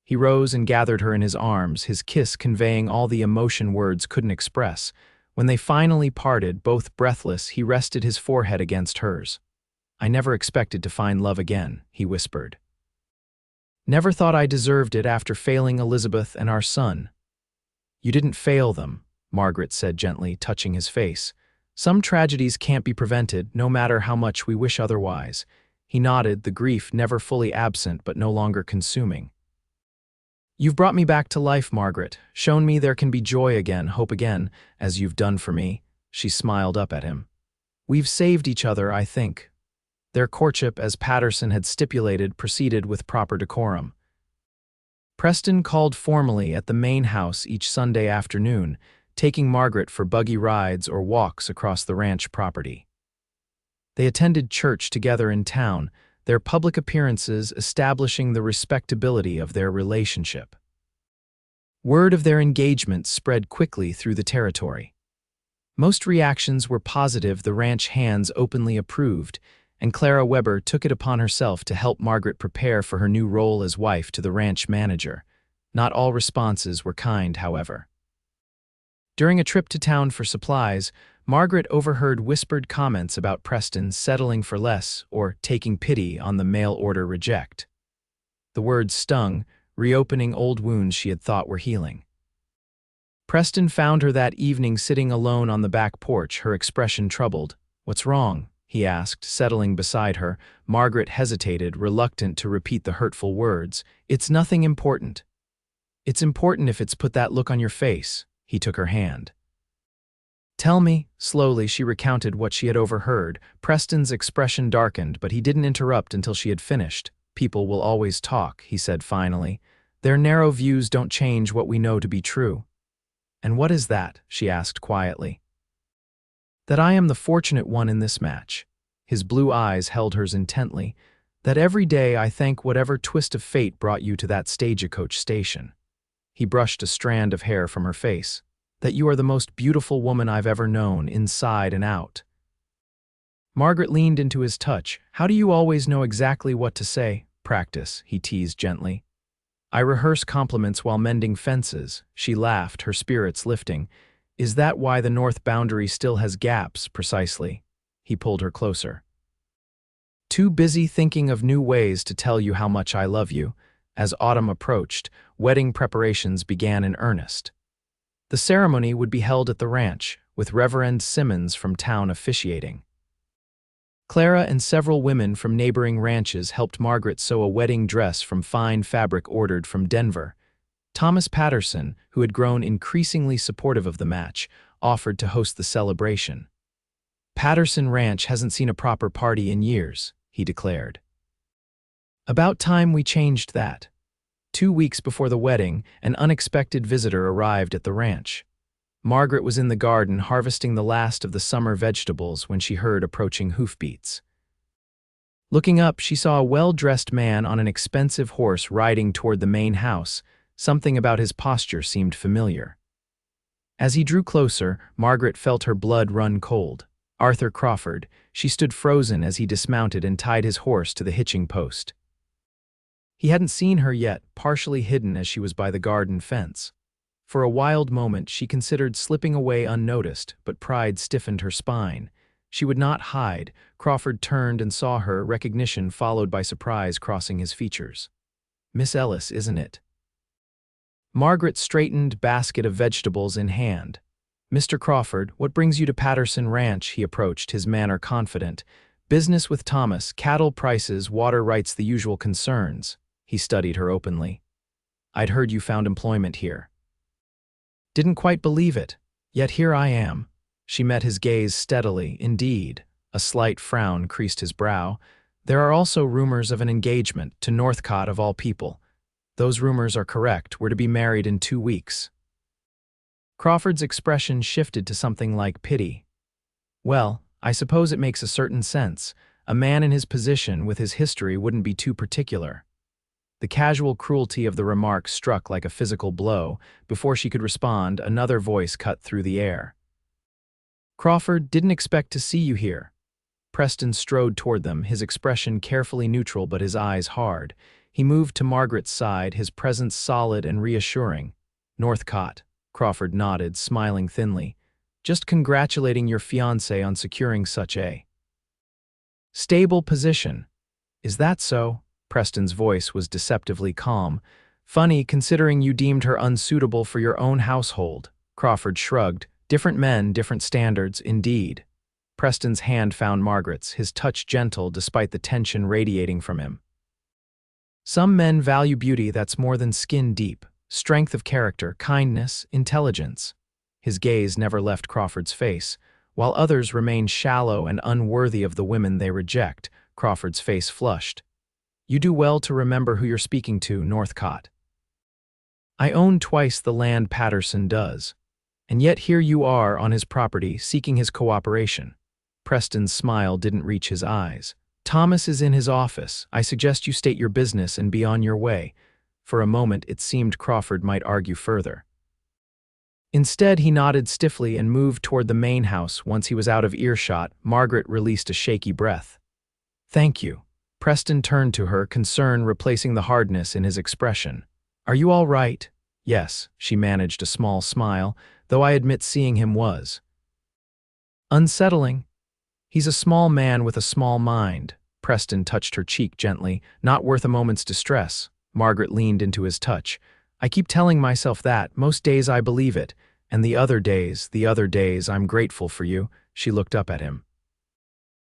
He rose and gathered her in his arms, his kiss conveying all the emotion words couldn't express. When they finally parted, both breathless, he rested his forehead against hers. "I never expected to find love again," he whispered. "Never thought I deserved it after failing Elizabeth and our son." "You didn't fail them," Margaret said gently, touching his face. "Some tragedies can't be prevented, no matter how much we wish otherwise." He nodded, the grief never fully absent but no longer consuming. "You've brought me back to life, Margaret, shown me there can be joy again, hope again, as you've done for me." She smiled up at him. "We've saved each other, I think." Their courtship, as Patterson had stipulated, proceeded with proper decorum. Preston called formally at the main house each Sunday afternoon, taking Margaret for buggy rides or walks across the ranch property. They attended church together in town, their public appearances establishing the respectability of their relationship. Word of their engagement spread quickly through the territory. Most reactions were positive. The ranch hands openly approved, and Clara Weber took it upon herself to help Margaret prepare for her new role as wife to the ranch manager. Not all responses were kind, however. During a trip to town for supplies, Margaret overheard whispered comments about Preston settling for less or taking pity on the mail-order reject. The words stung, reopening old wounds she had thought were healing. Preston found her that evening sitting alone on the back porch, her expression troubled. "What's wrong?" he asked, settling beside her. Margaret hesitated, reluctant to repeat the hurtful words. "It's nothing important." "It's important if it's put that look on your face." He took her hand. "Tell me." Slowly she recounted what she had overheard. Preston's expression darkened, but he didn't interrupt until she had finished. "People will always talk," he said finally. "Their narrow views don't change what we know to be true." "And what is that?" she asked quietly. "That I am the fortunate one in this match." His blue eyes held hers intently. "That every day I thank whatever twist of fate brought you to that stagecoach station." He brushed a strand of hair from her face. "That you are the most beautiful woman I've ever known, inside and out." Margaret leaned into his touch. "How do you always know exactly what to say?" "Practice," he teased gently. "I rehearse compliments while mending fences." She laughed, her spirits lifting. "Is that why the north boundary still has gaps?" "Precisely." He pulled her closer. "Too busy thinking of new ways to tell you how much I love you." As autumn approached, wedding preparations began in earnest. The ceremony would be held at the ranch, with Reverend Simmons from town officiating. Clara and several women from neighboring ranches helped Margaret sew a wedding dress from fine fabric ordered from Denver. Thomas Patterson, who had grown increasingly supportive of the match, offered to host the celebration. "Patterson Ranch hasn't seen a proper party in years," he declared. "About time we changed that." 2 weeks before the wedding, an unexpected visitor arrived at the ranch. Margaret was in the garden harvesting the last of the summer vegetables when she heard approaching hoofbeats. Looking up, she saw a well-dressed man on an expensive horse riding toward the main house. Something about his posture seemed familiar. As he drew closer, Margaret felt her blood run cold. Arthur Crawford. She stood frozen as he dismounted and tied his horse to the hitching post. He hadn't seen her yet, partially hidden as she was by the garden fence. For a wild moment, she considered slipping away unnoticed, but pride stiffened her spine. She would not hide. Crawford turned and saw her, recognition followed by surprise crossing his features. "Miss Ellis, isn't it?" Margaret straightened, basket of vegetables in hand. "Mr. Crawford, what brings you to Patterson Ranch?" He approached, his manner confident. "Business with Thomas, cattle prices, water rights, the usual concerns." He studied her openly. "I'd heard you found employment here." "Didn't quite believe it. Yet here I am." She met his gaze steadily. "Indeed." A slight frown creased his brow. "There are also rumors of an engagement, to Northcott of all people." "Those rumors are correct. We're to be married in 2 weeks." Crawford's expression shifted to something like pity. "Well, I suppose it makes a certain sense. A man in his position, with his history, wouldn't be too particular." The casual cruelty of the remark struck like a physical blow. Before she could respond, another voice cut through the air. "Crawford, didn't expect to see you here." Preston strode toward them, his expression carefully neutral but his eyes hard. He moved to Margaret's side, his presence solid and reassuring. "Northcott." Crawford nodded, smiling thinly. "Just congratulating your fiancé on securing such a stable position." "Is that so?" Preston's voice was deceptively calm. "Funny, considering you deemed her unsuitable for your own household." Crawford shrugged. "Different men, different standards, indeed." Preston's hand found Margaret's, his touch gentle despite the tension radiating from him. "Some men value beauty that's more than skin deep, strength of character, kindness, intelligence." His gaze never left Crawford's face. "While others remain shallow and unworthy of the women they reject." Crawford's face flushed. "You do well to remember who you're speaking to, Northcott. I own twice the land Patterson does. And yet here you are on his property, seeking his cooperation." Preston's smile didn't reach his eyes. "Thomas is in his office. I suggest you state your business and be on your way." For a moment, it seemed Crawford might argue further. Instead, he nodded stiffly and moved toward the main house. Once he was out of earshot, Margaret released a shaky breath. "Thank you." Preston turned to her, concern replacing the hardness in his expression. "Are you all right?" "Yes," she managed a small smile, "though I admit seeing him was unsettling." "He's a small man with a small mind." Preston touched her cheek gently. "Not worth a moment's distress." Margaret leaned into his touch. "I keep telling myself that. Most days I believe it. And the other days, I'm grateful for you." She looked up at him.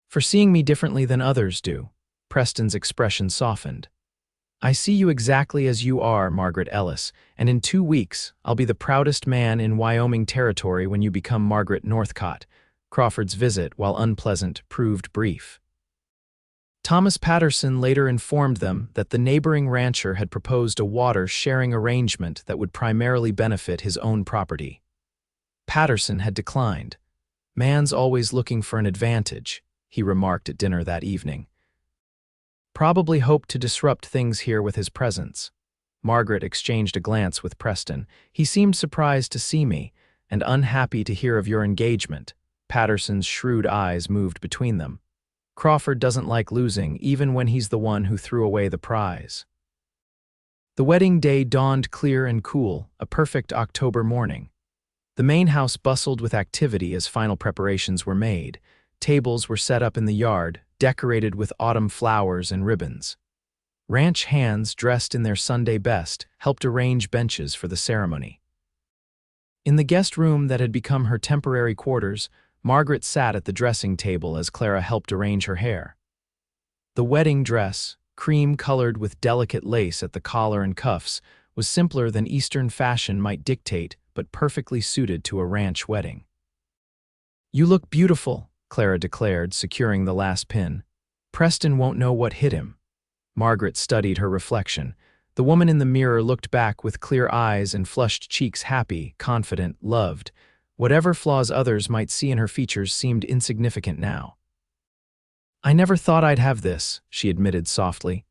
"For seeing me differently than others do." Preston's expression softened. "I see you exactly as you are, Margaret Ellis, and in 2 weeks, I'll be the proudest man in Wyoming Territory when you become Margaret Northcott." Crawford's visit, while unpleasant, proved brief. Thomas Patterson later informed them that the neighboring rancher had proposed a water-sharing arrangement that would primarily benefit his own property. Patterson had declined. "Man's always looking for an advantage," he remarked at dinner that evening. "Probably hoped to disrupt things here with his presence." Margaret exchanged a glance with Preston. "He seemed surprised to see me, and unhappy to hear of your engagement." Patterson's shrewd eyes moved between them. "Crawford doesn't like losing, even when he's the one who threw away the prize." The wedding day dawned clear and cool, a perfect October morning. The main house bustled with activity as final preparations were made. Tables were set up in the yard, decorated with autumn flowers and ribbons. Ranch hands, dressed in their Sunday best, helped arrange benches for the ceremony. In the guest room that had become her temporary quarters, Margaret sat at the dressing table as Clara helped arrange her hair. The wedding dress, cream-colored with delicate lace at the collar and cuffs, was simpler than Eastern fashion might dictate, but perfectly suited to a ranch wedding. "You look beautiful," Clara declared, securing the last pin. "Preston won't know what hit him." Margaret studied her reflection. The woman in the mirror looked back with clear eyes and flushed cheeks, happy, confident, loved. Whatever flaws others might see in her features seemed insignificant now. "I never thought I'd have this," she admitted softly.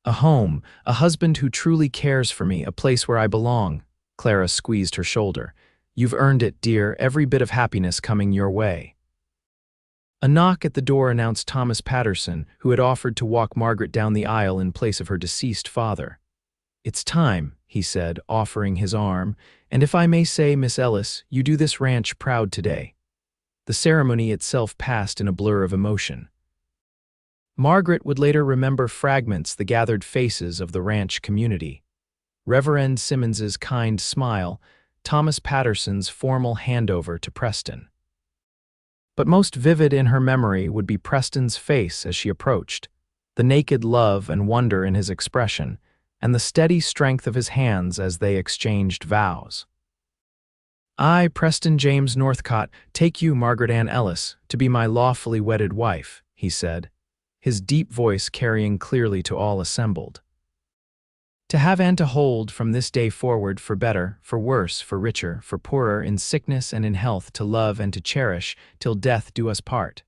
"A home, a husband who truly cares for me, a place where I belong." Clara squeezed her shoulder. "You've earned it, dear, every bit of happiness coming your way." A knock at the door announced Thomas Patterson, who had offered to walk Margaret down the aisle in place of her deceased father. "It's time," he said, offering his arm, "and if I may say, Miss Ellis, you do this ranch proud today." The ceremony itself passed in a blur of emotion. Margaret would later remember fragments, the gathered faces of the ranch community. Reverend Simmons's kind smile, Thomas Patterson's formal handover to Preston. But most vivid in her memory would be Preston's face as she approached, the naked love and wonder in his expression, and the steady strength of his hands as they exchanged vows. "I, Preston James Northcott, take you, Margaret Ann Ellis, to be my lawfully wedded wife," he said, his deep voice carrying clearly to all assembled. "To have and to hold from this day forward, for better, for worse, for richer, for poorer, in sickness and in health, to love and to cherish, till death do us part."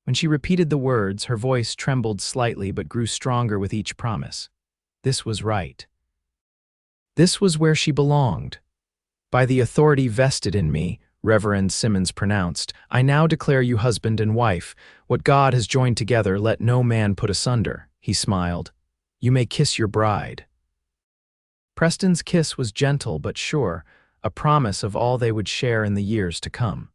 When she repeated the words, her voice trembled slightly but grew stronger with each promise. This was right. This was where she belonged. "By the authority vested in me," Reverend Simmons pronounced, "I now declare you husband and wife. What God has joined together, let no man put asunder." He smiled. "You may kiss your bride." Preston's kiss was gentle but sure, a promise of all they would share in the years to come.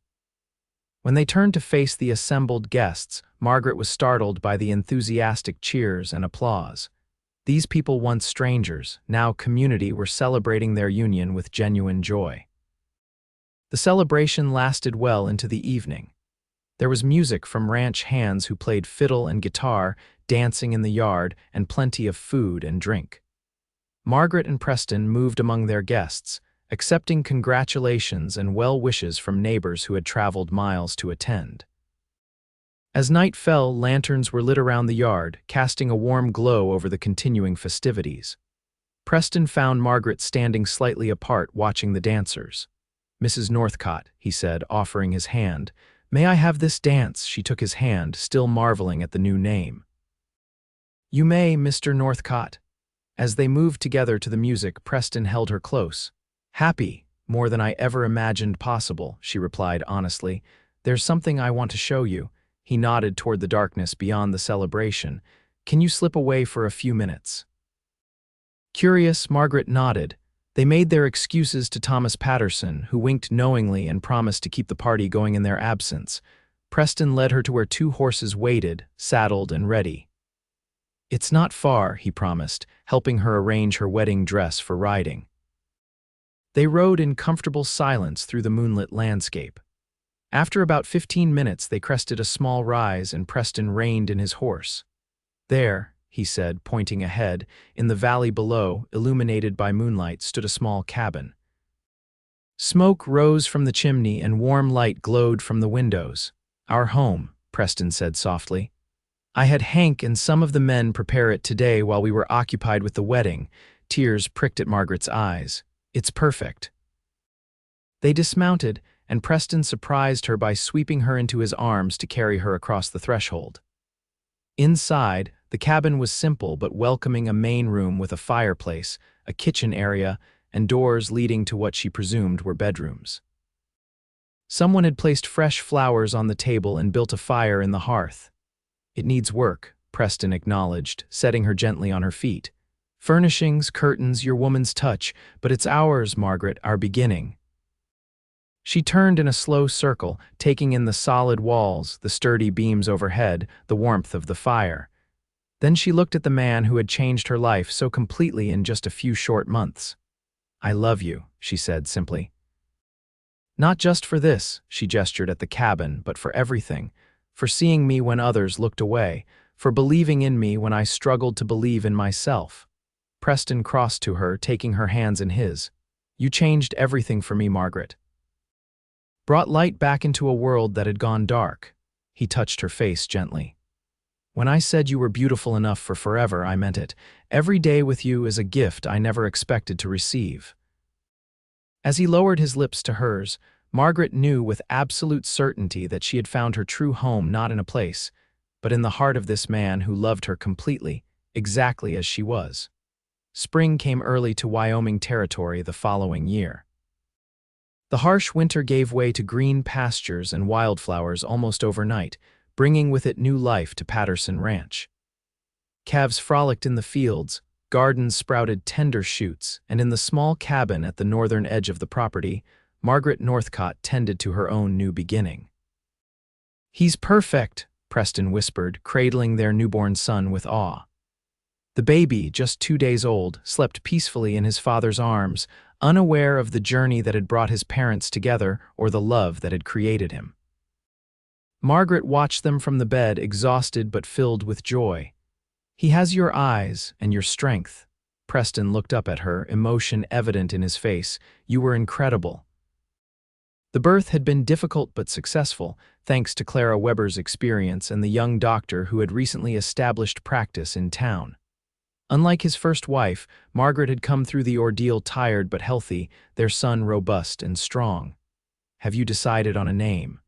When they turned to face the assembled guests, Margaret was startled by the enthusiastic cheers and applause. These people, once strangers, now community, were celebrating their union with genuine joy. The celebration lasted well into the evening. There was music from ranch hands who played fiddle and guitar, dancing in the yard, and plenty of food and drink. Margaret and Preston moved among their guests, accepting congratulations and well wishes from neighbors who had traveled miles to attend. As night fell, lanterns were lit around the yard, casting a warm glow over the continuing festivities. Preston found Margaret standing slightly apart, watching the dancers. "Mrs. Northcott," he said, offering his hand. "May I have this dance?" She took his hand, still marveling at the new name. "You may, Mr. Northcott." As they moved together to the music, Preston held her close. "Happy, more than I ever imagined possible," she replied honestly. "There's something I want to show you." He nodded toward the darkness beyond the celebration. "Can you slip away for a few minutes?" Curious, Margaret nodded. They made their excuses to Thomas Patterson, who winked knowingly and promised to keep the party going in their absence. Preston led her to where 2 horses waited, saddled and ready. "It's not far," he promised, helping her arrange her wedding dress for riding. They rode in comfortable silence through the moonlit landscape. After about 15 minutes, they crested a small rise and Preston reined in his horse. "There," he said, pointing ahead, in the valley below, illuminated by moonlight, stood a small cabin. Smoke rose from the chimney and warm light glowed from the windows. "Our home," Preston said softly. "I had Hank and some of the men prepare it today while we were occupied with the wedding." Tears pricked at Margaret's eyes. "It's perfect." They dismounted, and Preston surprised her by sweeping her into his arms to carry her across the threshold. Inside, the cabin was simple but welcoming, a main room with a fireplace, a kitchen area, and doors leading to what she presumed were bedrooms. Someone had placed fresh flowers on the table and built a fire in the hearth. "It needs work," Preston acknowledged, setting her gently on her feet. "Furnishings, curtains, your woman's touch, but it's ours, Margaret, our beginning." She turned in a slow circle, taking in the solid walls, the sturdy beams overhead, the warmth of the fire. Then she looked at the man who had changed her life so completely in just a few short months. "I love you," she said simply. "Not just for this," she gestured at the cabin, "but for everything. For seeing me when others looked away, for believing in me when I struggled to believe in myself." Preston crossed to her, taking her hands in his. "You changed everything for me, Margaret. Brought light back into a world that had gone dark." He touched her face gently. "When I said you were beautiful enough for forever, I meant it. Every day with you is a gift I never expected to receive." As he lowered his lips to hers, Margaret knew with absolute certainty that she had found her true home, not in a place, but in the heart of this man who loved her completely, exactly as she was. Spring came early to Wyoming Territory the following year. The harsh winter gave way to green pastures and wildflowers almost overnight, bringing with it new life to Patterson Ranch. Calves frolicked in the fields, gardens sprouted tender shoots, and in the small cabin at the northern edge of the property, Margaret Northcott tended to her own new beginning. "He's perfect," Preston whispered, cradling their newborn son with awe. The baby, just 2 days old, slept peacefully in his father's arms, unaware of the journey that had brought his parents together or the love that had created him. Margaret watched them from the bed, exhausted but filled with joy. "He has your eyes and your strength." Preston looked up at her, emotion evident in his face. "You were incredible." The birth had been difficult but successful, thanks to Clara Weber's experience and the young doctor who had recently established practice in town. Unlike his first wife, Margaret had come through the ordeal tired but healthy, their son robust and strong. "Have you decided on a name?"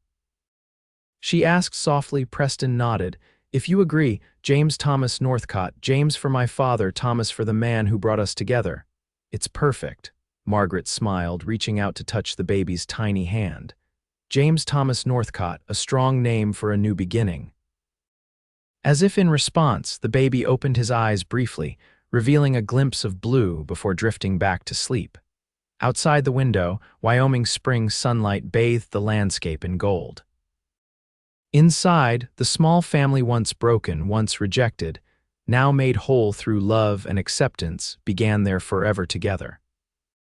she asked softly. Preston nodded. "If you agree, James Thomas Northcott, James for my father, Thomas for the man who brought us together." "It's perfect," Margaret smiled, reaching out to touch the baby's tiny hand. "James Thomas Northcott, a strong name for a new beginning." As if in response, the baby opened his eyes briefly, revealing a glimpse of blue before drifting back to sleep. Outside the window, Wyoming spring sunlight bathed the landscape in gold. Inside, the small family, once broken, once rejected, now made whole through love and acceptance, began their forever together.